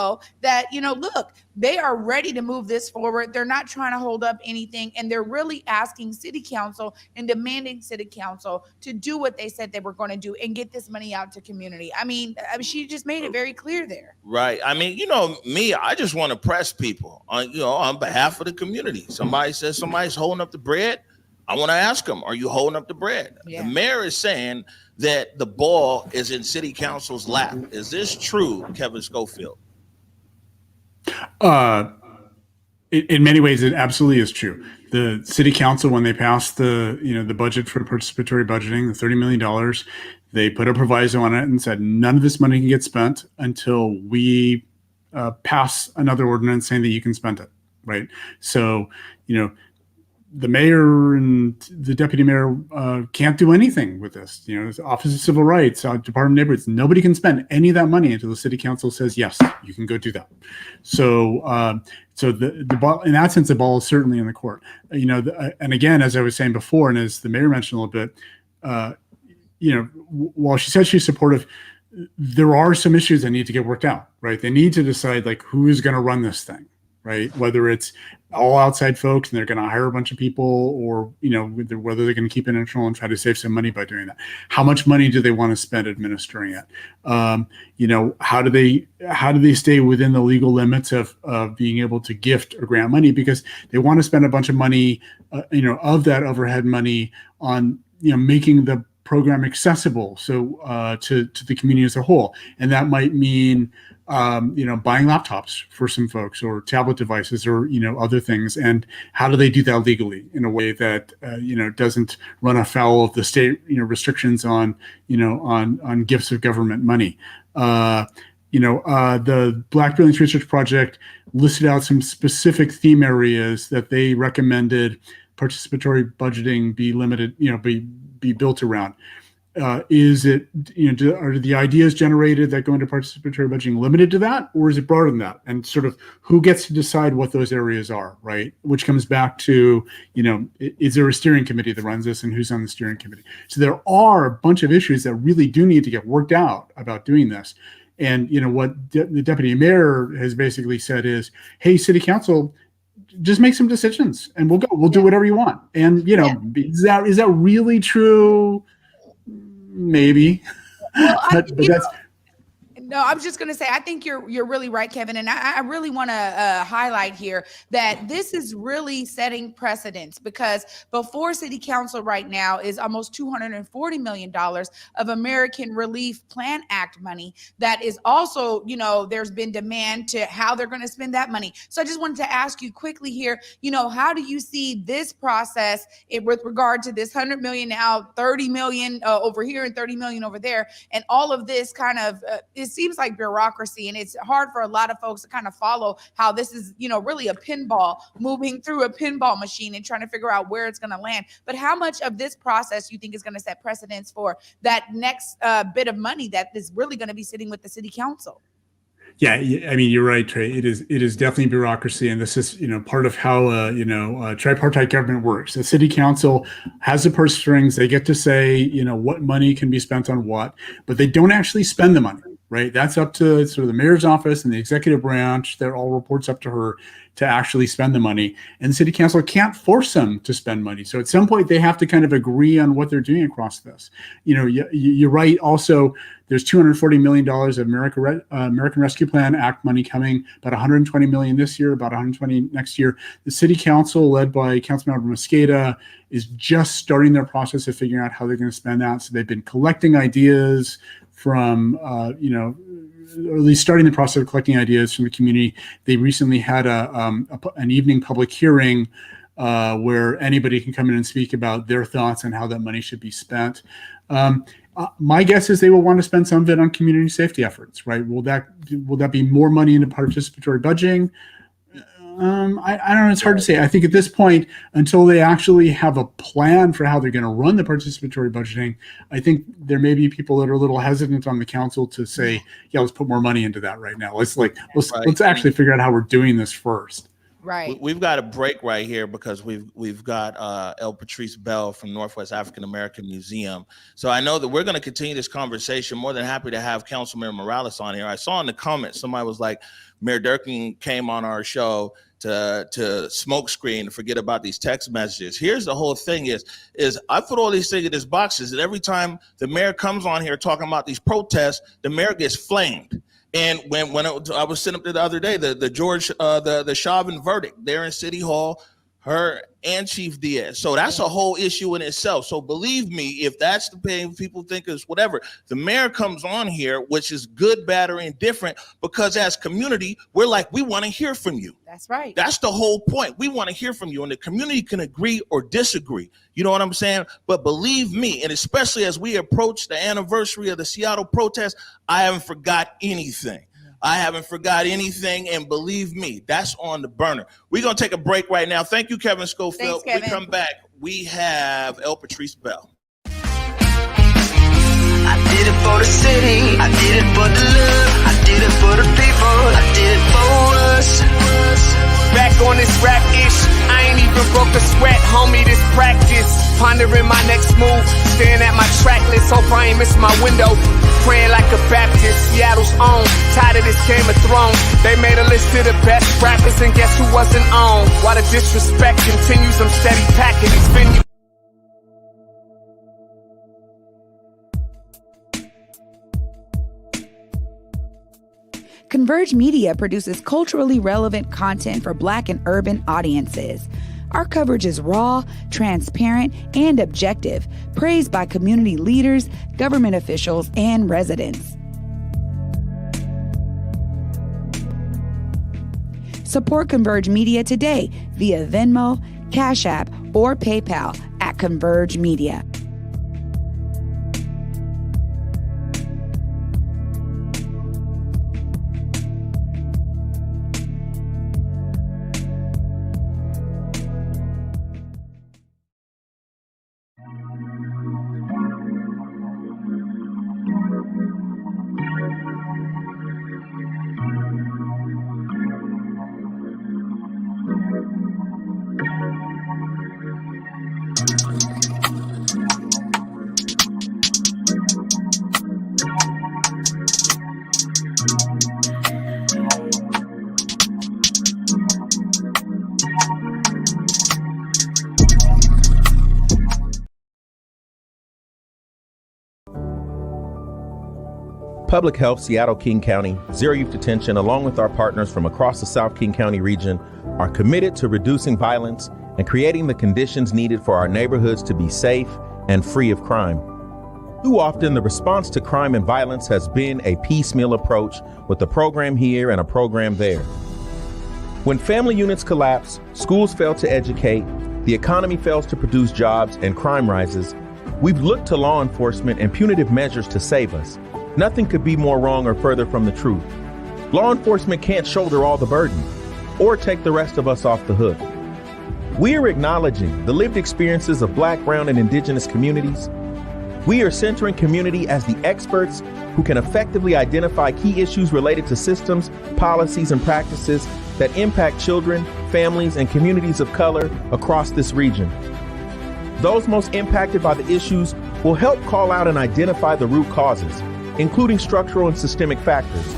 that, look, they are ready to move this forward. They're not trying to hold up anything. And they're really asking city council and demanding city council to do what they said they were going to do and get this money out to community. I mean, she just made it very clear there. Right. I mean, me, I just want to press people on behalf of the community. Somebody says somebody's holding up the bread. I want to ask them, are you holding up the bread? Yeah. The mayor is saying that the ball is in city council's lap. Is this true, Kevin Schofield? In many ways, it absolutely is true. The city council, when they passed the budget for participatory budgeting, the $30 million, they put a proviso on it and said none of this money can get spent until we pass another ordinance saying that you can spend it, right? So, the mayor and the deputy mayor can't do anything with this. The Office of Civil Rights, Department of Neighborhoods, nobody can spend any of that money until the city council says, yes, you can go do that. So, the ball, in that sense, the ball is certainly in the court. And again, as I was saying before, and as the mayor mentioned a little bit, while she said she's supportive, there are some issues that need to get worked out, right? They need to decide who is going to run this thing, right? Whether it's all outside folks and they're going to hire a bunch of people, or whether they're going to keep it internal and try to save some money by doing that. How much money do they want to spend administering it? How do they stay within the legal limits of being able to gift or grant money, because they want to spend a bunch of money, of that overhead money on making the program accessible to the community as a whole. And that might mean buying laptops for some folks, or tablet devices, or other things. And how do they do that legally in a way that doesn't run afoul of the state restrictions on gifts of government money? The Black Brilliance Research Project listed out some specific theme areas that they recommended participatory budgeting be limited, be built around. Is it, are the ideas generated that go into participatory budgeting limited to that, or is it broader than that? And sort of who gets to decide what those areas are, right? Which comes back to, is there a steering committee that runs this, and who's on the steering committee? So there are a bunch of issues that really do need to get worked out about doing this. And, what the deputy mayor has basically said is, hey, city council, just make some decisions and we'll do whatever you want. And, is that really true? Maybe. Well, but that's. No, I was just going to say, I think you're really right, Kevin. And I really want to highlight here that this is really setting precedents, because before city council right now is almost $240 million of American Relief Plan Act money. That is also, there's been demand to how they're going to spend that money. So I just wanted to ask you quickly here, how do you see this process with regard to this 100 million now, 30 million over here and 30 million over there, and all of this kind of seems like bureaucracy, and it's hard for a lot of folks to kind of follow how this is, really a pinball moving through a pinball machine and trying to figure out where it's going to land. But how much of this process you think is going to set precedents for that next bit of money that is really going to be sitting with the city council? Yeah, I mean, you're right, Trey. It is definitely bureaucracy, and this is part of how tripartite government works. The city council has the purse strings; they get to say what money can be spent on what, but they don't actually spend the money. Right, that's up to sort of the mayor's office and the executive branch. That all reports up to her to actually spend the money, and the city council can't force them to spend money. So at some point, they have to kind of agree on what they're doing across this. You're right. Also, there's $240 million of American Rescue Plan Act money coming, about $120 million this year, about $120 next year. The city council, led by Councilmember Mosqueda, is just starting their process of figuring out how they're going to spend that. So they've been collecting ideas from, or at least starting the process of collecting ideas from the community. They recently had an evening public hearing where anybody can come in and speak about their thoughts on how that money should be spent. My guess is they will want to spend some of it on community safety efforts, right? Will that be more money into participatory budgeting? I don't know. It's hard to say. I think at this point, until they actually have a plan for how they're going to run the participatory budgeting, I think there may be people that are a little hesitant on the council to say, "Yeah, let's put more money into that right now. Let's actually figure out how we're doing this first." Right. We've got a break right here because we've got El Patrice Bell from Northwest African American Museum. So I know that we're going to continue this conversation. More than happy to have Councilmember Morales on here. I saw in the comments somebody was like, Mayor Durkin came on our show to smoke screen and forget about these text messages. Here's the whole thing is I put all these things in these boxes, and every time the mayor comes on here talking about these protests, the mayor gets flamed. And when I was sitting up there the other day, the Chauvin verdict there in City Hall, her and Chief Diaz. So that's a whole issue in itself. So believe me, if that's the pain people think is whatever, the mayor comes on here, which is good, bad, or indifferent, because as community, we're like, we want to hear from you. That's right. That's the whole point. We want to hear from you, and the community can agree or disagree. You know what I'm saying? But believe me, and especially as we approach the anniversary of the Seattle protest, I haven't forgot anything. I haven't forgot anything, and believe me, that's on the burner. We're going to take a break right now. Thank you, Kevin Schofield. Thanks, Kevin. We come back. We have El Patrice Bell. I did it for the city, I did it for the love, I did it for the people, I did it for us. Back on this rap ish, I ain't even broke a sweat, homie, this practice. Pondering my next move, staring at my track list, hope I ain't missing my window. Praying like a Baptist, Seattle's own. Tired of this Game of Thrones. They made a list of the best rappers, and guess who wasn't on? While the disrespect continues, I'm steady packing these venues. Converge Media produces culturally relevant content for Black and urban audiences. Our coverage is raw, transparent, and objective, praised by community leaders, government officials, and residents. Support Converge Media today via Venmo, Cash App, or PayPal at Converge Media. Public Health, Seattle, King County, Zero Youth Detention, along with our partners from across the South King County region, are committed to reducing violence and creating the conditions needed for our neighborhoods to be safe and free of crime. Too often, the response to crime and violence has been a piecemeal approach with a program here and a program there. When family units collapse, schools fail to educate, the economy fails to produce jobs, and crime rises, we've looked to law enforcement and punitive measures to save us. Nothing could be more wrong or further from the truth. Law enforcement can't shoulder all the burden or take the rest of us off the hook. We are acknowledging the lived experiences of Black, Brown, and Indigenous communities. We are centering community as the experts who can effectively identify key issues related to systems, policies, and practices that impact children, families, and communities of color across this region. Those most impacted by the issues will help call out and identify the root causes, including structural and systemic factors.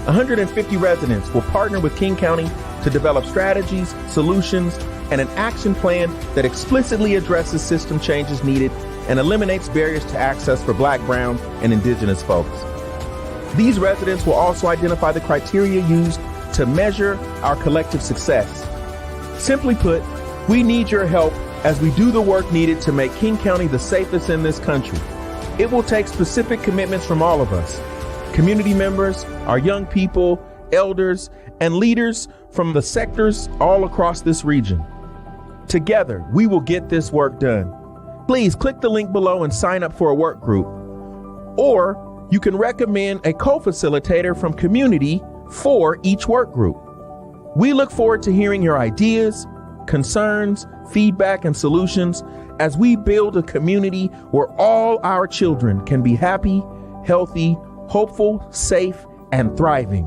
150 residents will partner with King County to develop strategies, solutions, and an action plan that explicitly addresses system changes needed and eliminates barriers to access for Black, Brown, and Indigenous folks. These residents will also identify the criteria used to measure our collective success. Simply put, we need your help as we do the work needed to make King County the safest in this country. It will take specific commitments from all of us, community members, our young people, elders, and leaders from the sectors all across this region. Together, we will get this work done. Please click the link below and sign up for a work group. Or you can recommend a co-facilitator from community for each work group. We look forward to hearing your ideas, concerns, feedback, and solutions as we build a community where all our children can be happy, healthy, hopeful, safe, and thriving.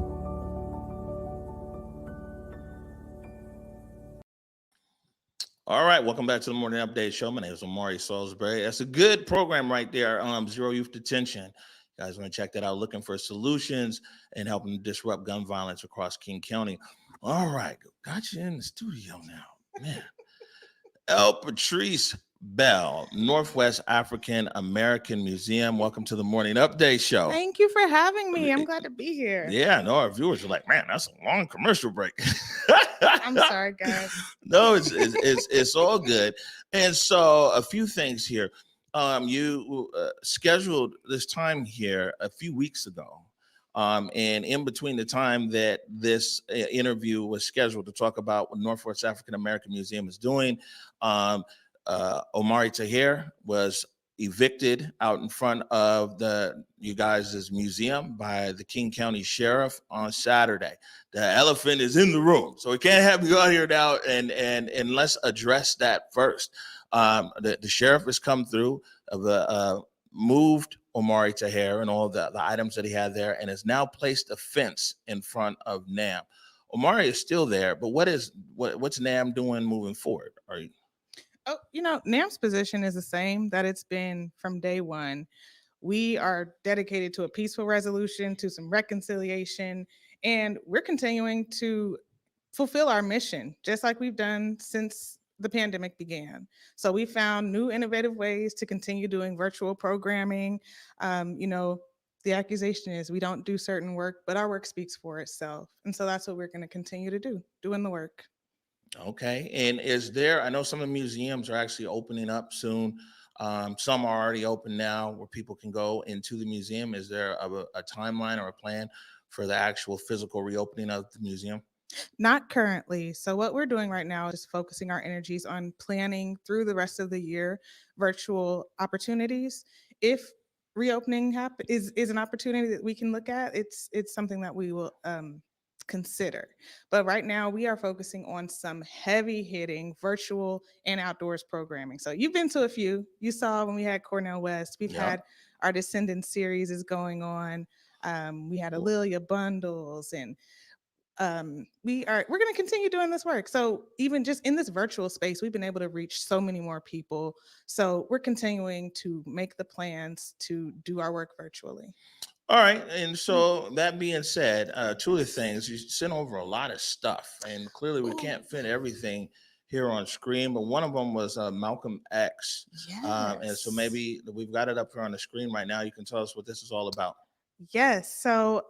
All right, welcome back to the Morning Update Show. My name is Omari Salisbury. That's a good program right there, Zero Youth Detention. You guys want to check that out, looking for solutions and helping to disrupt gun violence across King County. All right, got you in the studio now, man. El Patrice Bell, Northwest African American Museum. Welcome to the Morning Update Show. Thank you for having me. I'm glad to be here. Yeah, no, our viewers are like, man, that's a long commercial break. I'm sorry, guys. No, it's all good. And so a few things here. You scheduled this time here a few weeks ago. And in between the time that this interview was scheduled to talk about what Northwest African American Museum is doing, Omari Tahir was evicted out in front of you guys' museum by the King County Sheriff on Saturday. The elephant is in the room, so we can't have you out here now. And let's address that first. The sheriff has come through, moved Omari Tahir and all the items that he had there, and has now placed a fence in front of NAM. Omari is still there, but what's NAM doing moving forward? Oh, NAM's position is the same that it's been from day one. We are dedicated to a peaceful resolution, to some reconciliation, and we're continuing to fulfill our mission, just like we've done since the pandemic began. So we found new innovative ways to continue doing virtual programming. The accusation is we don't do certain work, but our work speaks for itself. And so that's what we're going to continue to do, doing the work. Okay. And I know some of the museums are actually opening up soon. Some are already open now where people can go into the museum. Is there a timeline or a plan for the actual physical reopening of the museum? Not currently. So what we're doing right now is focusing our energies on planning through the rest of the year virtual opportunities. If reopening is an opportunity that we can look at, it's something that we will consider. But right now we are focusing on some heavy hitting virtual and outdoors programming. So you've been to a few. You saw when we had Cornell West. We've had our Descendants series is going on. We had Alelia bundles, and we're going to continue doing this work. So even just in this virtual space, we've been able to reach so many more people. So we're continuing to make the plans to do our work virtually. All right. And so that being said, two of the things, you sent over a lot of stuff, and clearly we can't fit everything here on screen, but one of them was Malcolm X. Yes. And so maybe we've got it up here on the screen right now. You can tell us what this is all about. Yes. So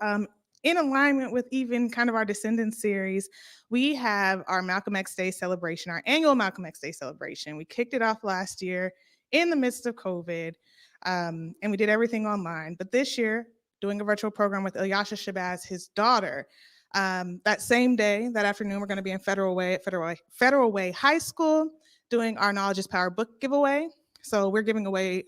in alignment with even kind of our Descendants series, we have our Malcolm X Day celebration, our annual Malcolm X Day celebration. We kicked it off last year in the midst of COVID, and we did everything online. But this year, doing a virtual program with Ilyasha Shabazz, his daughter. That same day, that afternoon, we're going to be in Federal Way at Federal Way High School doing our Knowledge is Power book giveaway. So we're giving away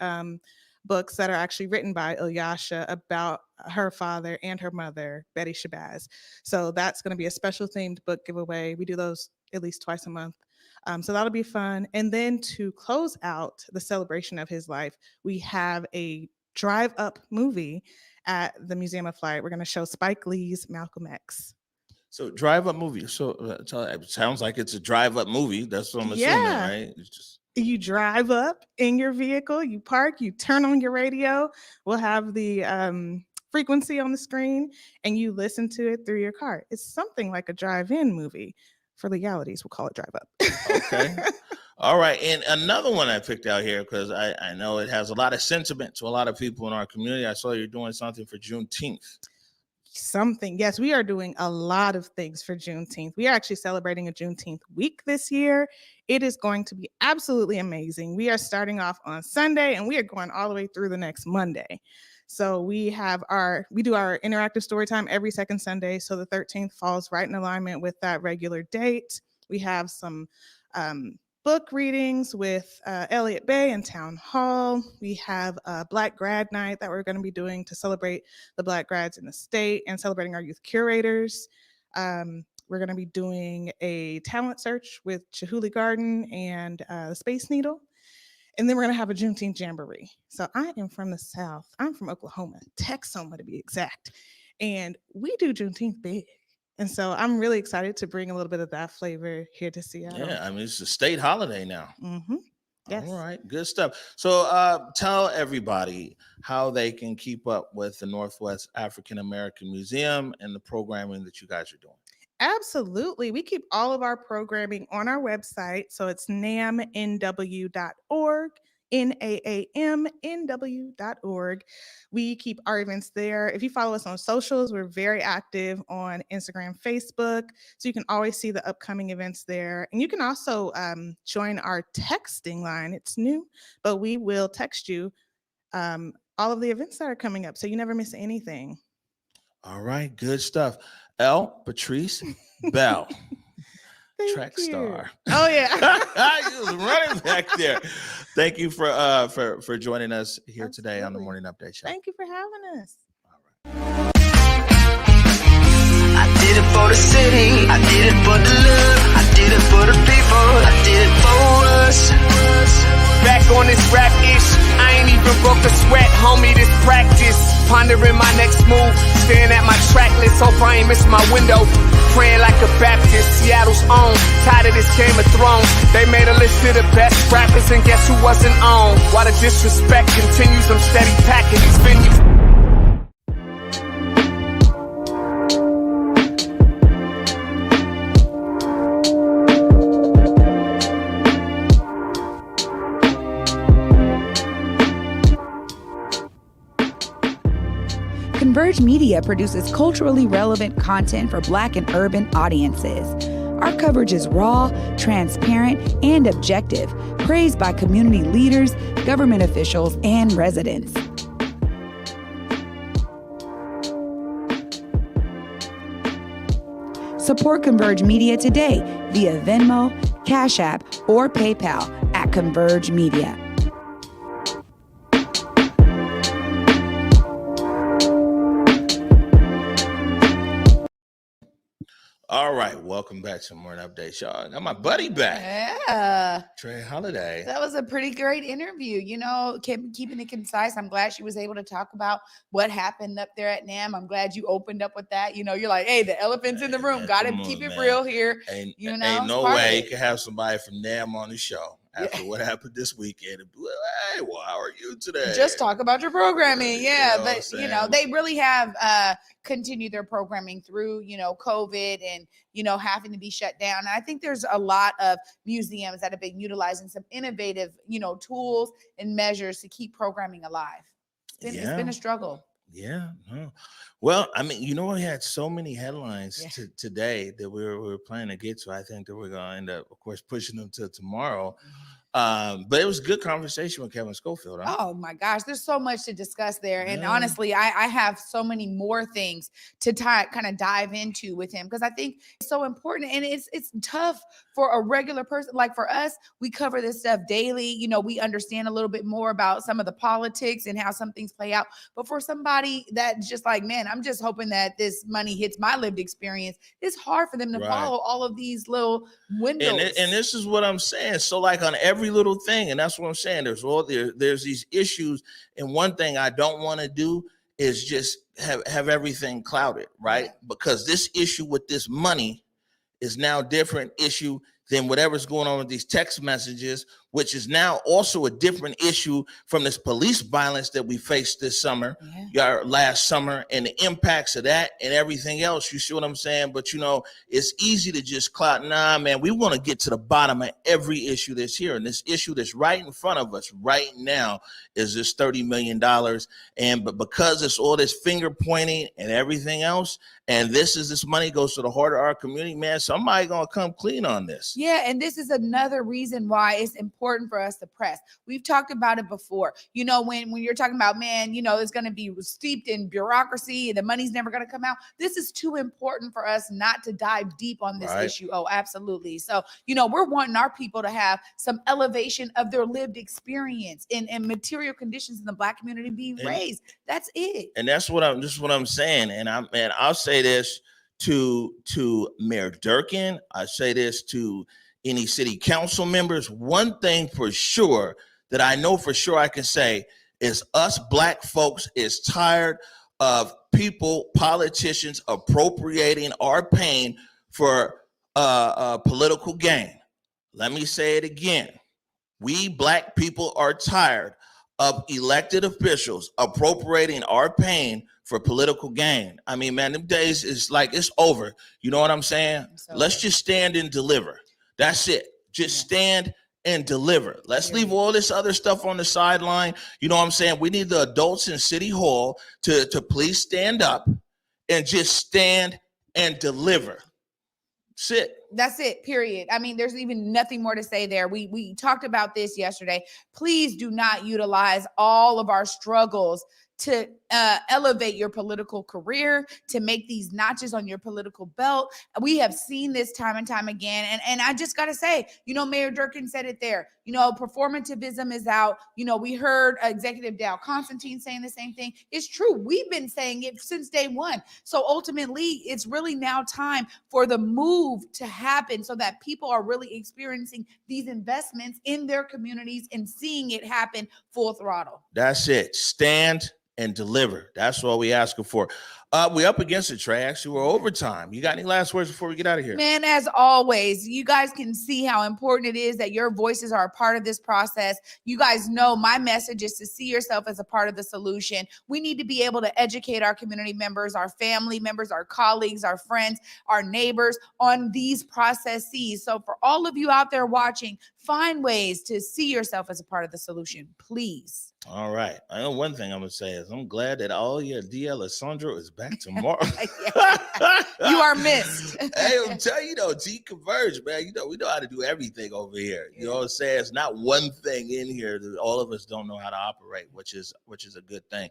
books that are actually written by Ilyasha about her father and her mother, Betty Shabazz. So that's going to be a special themed book giveaway. We do those at least twice a month. So that'll be fun. And then to close out the celebration of his life, we have a drive up movie at the Museum of Flight. We're going to show Spike Lee's Malcolm X. So drive up movie. So it sounds like it's a drive up movie. That's what I'm assuming, right? It's just... You drive up in your vehicle, you park, you turn on your radio. We'll have the frequency on the screen, and you listen to it through your car. It's something like a drive-in movie. For legalities, we'll call it drive up. Okay. All right. And another one I picked out here, because I know it has a lot of sentiment to a lot of people in our community. I saw you're doing something for Juneteenth. Yes, we are doing a lot of things for Juneteenth. We are actually celebrating a Juneteenth week this year. It is going to be absolutely amazing. We are starting off on Sunday, and we are going all the way through the next Monday. So we do our interactive story time every second Sunday. So the 13th falls right in alignment with that regular date. We have some book readings with Elliott Bay and Town Hall. We have a Black Grad Night that we're going to be doing to celebrate the Black grads in the state and celebrating our youth curators. We're going to be doing a talent search with Chihuly Garden and the Space Needle. And then we're going to have a Juneteenth Jamboree. So I am from the South. I'm from Oklahoma, Texoma to be exact. And we do Juneteenth big. And so I'm really excited to bring a little bit of that flavor here to Seattle. Yeah, I mean, it's a state holiday now. Mm-hmm. Yes. All right, good stuff. So tell everybody how they can keep up with the Northwest African American Museum and the programming that you guys are doing. Absolutely. We keep all of our programming on our website. So it's namnw.org. NAAMNW.org. We keep our events there. If you follow us on socials, we're very active on Instagram, Facebook. So you can always see the upcoming events there. And you can also join our texting line. It's new, but we will text you all of the events that are coming up so you never miss anything. All right, good stuff. Patrice Bell. Track star. Oh, yeah. You was running back there. Thank you for joining us here today on the Absolutely. Morning Update Show. Thank you for having us. I did it for the city. I did it for the love. I did it for the people. I did it for us. Back on this rap ish, I ain't even broke a sweat, homie, this practice. Pondering my next move, staring at my track list, hope I ain't miss my window. Praying like a Baptist, Seattle's own. Tired of this Game of Thrones. They made a list of the best rappers, and guess who wasn't on? While the disrespect continues, I'm steady packing these venues. Converge Media produces culturally relevant content for Black and urban audiences. Our coverage is raw, transparent, and objective, praised by community leaders, government officials, and residents. Support Converge Media today via Venmo, Cash App, or PayPal at Converge Media. All right, welcome back to the Morning Update Show. I got my buddy back, Yeah. Trey Holiday. That was a pretty great interview. You know, keeping it concise. I'm glad she was able to talk about what happened up there at NAM. I'm glad you opened up with that. You know, you're like, hey, the elephant's in the room. Got to keep it real here. Ain't it's no part of way it. you can have somebody from NAM on the show after what happened this weekend. And be like, hey, well, how are you today? Just talk about your programming. Yeah. You know what I'm But, saying? they really have continued their programming through, COVID and, having to be shut down. And I think there's a lot of museums that have been utilizing some innovative, tools and measures to keep programming alive. It's been a struggle. Yeah. No. Well, I mean, we had so many headlines today that we were planning to get to. I think that we're going to end up, of course, pushing them to tomorrow. But it was a good conversation with Kevin Schofield. Huh? Oh my gosh, there's so much to discuss there. And honestly, I have so many more things to kind of dive into with him because I think it's so important. And it's tough for a regular person. Like for us, we cover this stuff daily. We understand a little bit more about some of the politics and how some things play out. But for somebody that's just like, man, I'm just hoping that this money hits my lived experience. It's hard for them to follow all of these little windows. And this is what I'm saying. So like on every little thing, and that's what I'm saying. There's these issues, and one thing I don't want to do is just have everything clouded, right? Because this issue with this money is now a different issue than whatever's going on with these text messages, which is now also a different issue from this police violence that we faced this summer, last summer, and the impacts of that and everything else. You see what I'm saying? But, it's easy to just cloud. Nah, man, we want to get to the bottom of every issue that's here. And this issue that's right in front of us right now is this $30 million. But because it's all this finger pointing and everything else, and this money goes to the heart of our community, man, somebody going to come clean on this. Yeah, and this is another reason why it's important for us to press. We've talked about it before. When you're talking about, man, it's going to be steeped in bureaucracy and the money's never going to come out. This is too important for us not to dive deep on this issue. Oh, absolutely. So, we're wanting our people to have some elevation of their lived experience and material conditions in the Black community be raised. That's it. And that's what I'm saying. And I'll say this to Mayor Durkin. I say this to any city council members. One thing for sure that I know for sure I can say is us Black folks is tired of politicians appropriating our pain for political gain. Let me say it again. We Black people are tired of elected officials appropriating our pain for political gain. I mean, man, them days is like, it's over. You know what I'm saying? Let's just stand and deliver. That's it. Just stand and deliver. Let's leave all this other stuff on the sideline. You know what I'm saying? We need the adults in City Hall to please stand up and just stand and deliver. That's it. That's it, period. I mean, there's even nothing more to say there. We talked about this yesterday. Please do not utilize all of our struggles to elevate your political career, to make these notches on your political belt. We have seen this time and time again. And I just got to say, Mayor Durkin said it there. Performativism is out. We heard Executive Dow Constantine saying the same thing. It's true. We've been saying it since day one. So ultimately, it's really now time for the move to happen so that people are really experiencing these investments in their communities and seeing it happen full throttle. That's it. Stand and deliver. That's what we asking for. We're up against it, Trey. Actually, we're overtime. You got any last words before we get out of here? Man, as always, you guys can see how important it is that your voices are a part of this process. You guys know my message is to see yourself as a part of the solution. We need to be able to educate our community members, our family members, our colleagues, our friends, our neighbors on these processes. So for all of you out there watching, find ways to see yourself as a part of the solution, please. All right. I know one thing I'm going to say is I'm glad that all your Alessandro is back tomorrow. You are missed. Hey, I'm telling you, T Converge, man. We know how to do everything over here. You know what I'm saying? It's not one thing in here that all of us don't know how to operate, which is a good thing.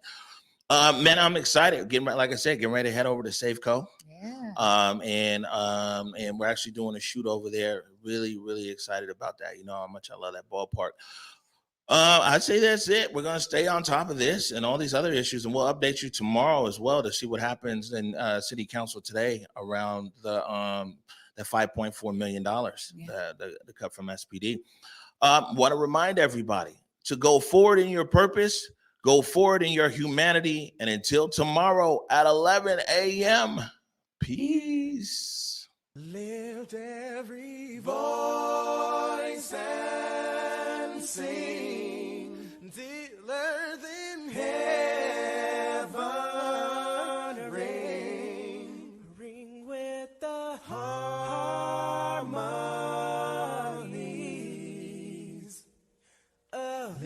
Man, I'm excited. Like I said, getting ready to head over to Safeco. Yeah. And we're actually doing a shoot over there. Really, really excited about that. You know how much I love that ballpark. I'd say that's it. We're going to stay on top of this and all these other issues, and we'll update you tomorrow as well to see what happens in City Council today around the $5.4 million, the cut from SPD. Want to remind everybody to go forward in your purpose, go forward in your humanity, and until tomorrow at 11 a.m., peace. Lift every voice and sing, till earth in heaven ring with the harmonies of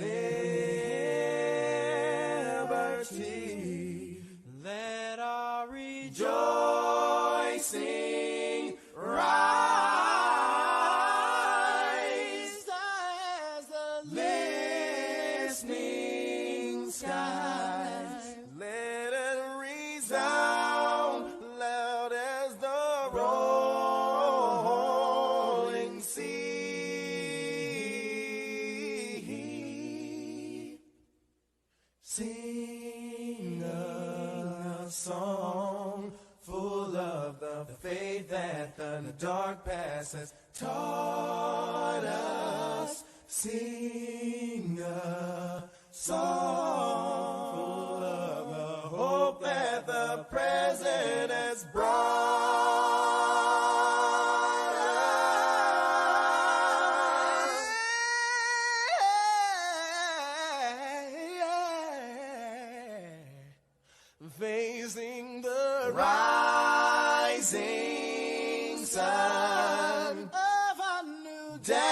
liberty. Let our rejoicing rise as the listening skies. Let it resound loud as the rolling sea. Sing a song full of the faith that the dark past has taught us. Sing a song full of the hope that the present has brought us. Facing the rising sun of a new day.